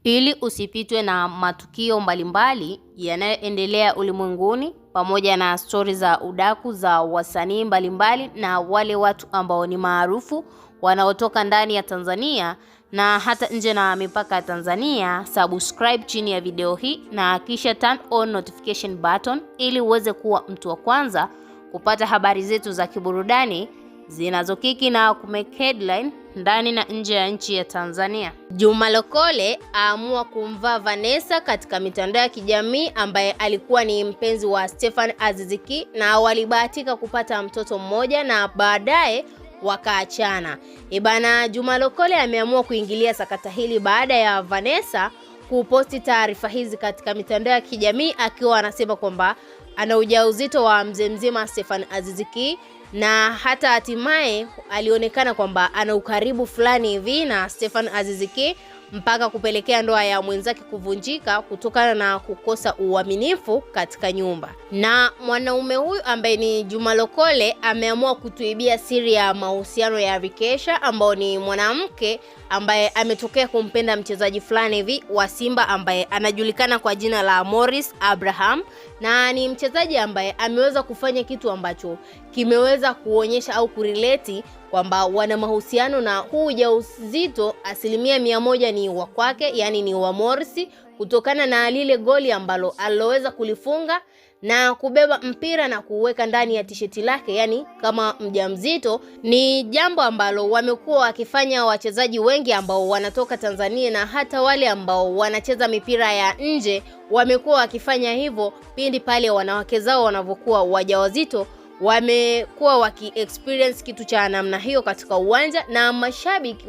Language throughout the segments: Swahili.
Ili usipitwe na matukio mbalimbali yanayoendelea ulimwenguni pamoja na stori za udaku za wasanii mbalimbali na wale watu ambao ni maarufu wanaotoka ndani ya Tanzania na hata nje na mipaka ya Tanzania, subscribe chini ya video hii na kisha turn on notification button ili uweze kuwa mtu wa kwanza kupata habari zetu za kiburudani zinazokiki na kumake headline ndani na nje ya nchi ya Tanzania. Juma Lokole aamua kumvaa Vanessa katika mitandao ya kijamii ambaye alikuwa ni mpenzi wa Stephen Aziz Ki na walibahatika kupata mtoto mmoja na baadaye wakaachana. Juma Lokole ameamua kuingilia sakata hili baada ya Vanessa kuposti taarifa hizi katika mitandao ya kijamii akiwa anasema kwamba ana ujauzito wa mzee mzima Stephen Aziz Ki na hata hatimaye alionekana kwamba ana ukaribu fulani hivi na Stephen Aziz Ki mpaka kupelekea ndoa ya mwenzake kuvunjika kutokana na kukosa uaminifu katika nyumba. Na mwanaume huyu ambaye ni Juma Lokole ameamua kutuibia siri ya mahusiano ya Rikesha ambao ni mwanamke ambaye ametokea kumpenda mchezaji fulani hivi wa Simba ambaye anajulikana kwa jina la Morris Abraham, na ni mchezaji ambaye ameweza kufanya kitu ambacho kimeweza kuonyesha au kurelate kwamba wana mahusiano na huu ujauzito 100% ni wa kwake, yani ni wa Morris, kutokana na lile goli ambalo aloweza kulifunga na kubeba mpira na kuweka ndani ya tisheti lake, yani kama mjamzito. Ni jambo ambalo wamekuwa wakifanya wachezaji wengi ambao wanatoka Tanzania na hata wale ambao wanacheza mipira ya nje wamekuwa wakifanya hivyo pindi pale wanawake zao wanavyokuwa wajawazito. Wamekuwa waki-experience kitu cha namna hiyo katika uwanja na mashabiki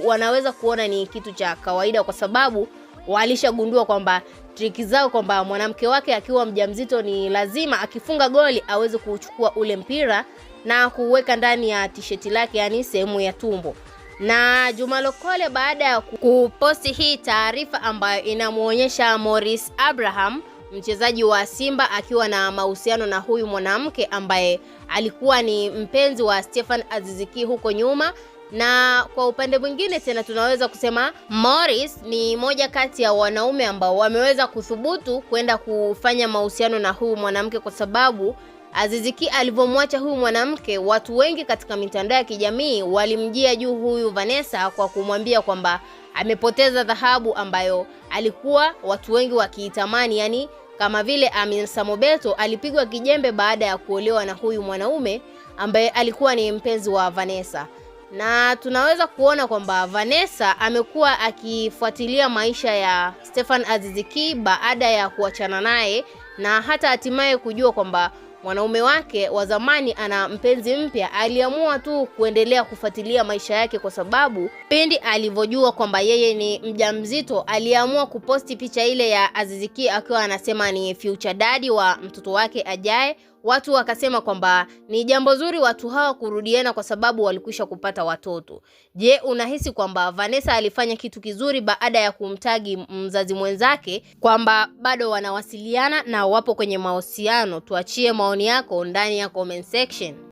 wanaweza kuona ni kitu cha kawaida, kwa sababu walishagundua kwamba triki zao kwamba mwanamke wake akiwa mjamzito ni lazima akifunga goli aweze kuchukua ule mpira na kuweka ndani ya tisheti lake, yani sehemu ya tumbo. Na Juma Lokole baada ya kuposti hii taarifa ambayo inamuonyesha Morris Abraham, mchezaji wa Simba, akiwa na mahusiano na huyu mwanamke ambaye alikuwa ni mpenzi wa Stephen Aziz Ki huko nyuma. Na kwa upande mwingine tena tunaweza kusema Morris ni moja kati ya wanaume ambao wameweza kuthubutu kwenda kufanya mahusiano na huyu mwanamke, kwa sababu Aziz Ki alivyomwacha huyu mwanamke, watu wengi katika mitandao ya kijamii walimjia juu huyu Vanessa kwa kumwambia kwamba amepoteza dhahabu ambayo alikuwa watu wengi wakiitamani, yani kama vile Amina Mobeto alipigwa kijembe baada ya kuolewa na huyu mwanaume ambaye alikuwa ni mpenzi wa Vanessa. Na tunaweza kuona kwamba Vanessa amekuwa akifuatilia maisha ya Stephen Aziz Ki baada ya kuachana naye na hata hatimaye kujua kwamba mwanaume wake wa zamani ana mpenzi mpya. Aliamua tu kuendelea kufuatilia maisha yake, kwa sababu pindi alivyojua kwamba yeye ni mjamzito aliamua kuposti picha ile ya Aziz Ki akiwa anasema ni future daddy wa mtoto wake ajaye. Watu wakasema kwamba ni jambo zuri watu hawa kurudiana kwa sababu walikwisha kupata watoto. Je, unahisi kwamba Vanessa alifanya kitu kizuri baada ya kumtagi mzazi mwenzake kwamba bado wanawasiliana na wapo kwenye mahusiano? Tuachie maoni yako ndani ya comment section.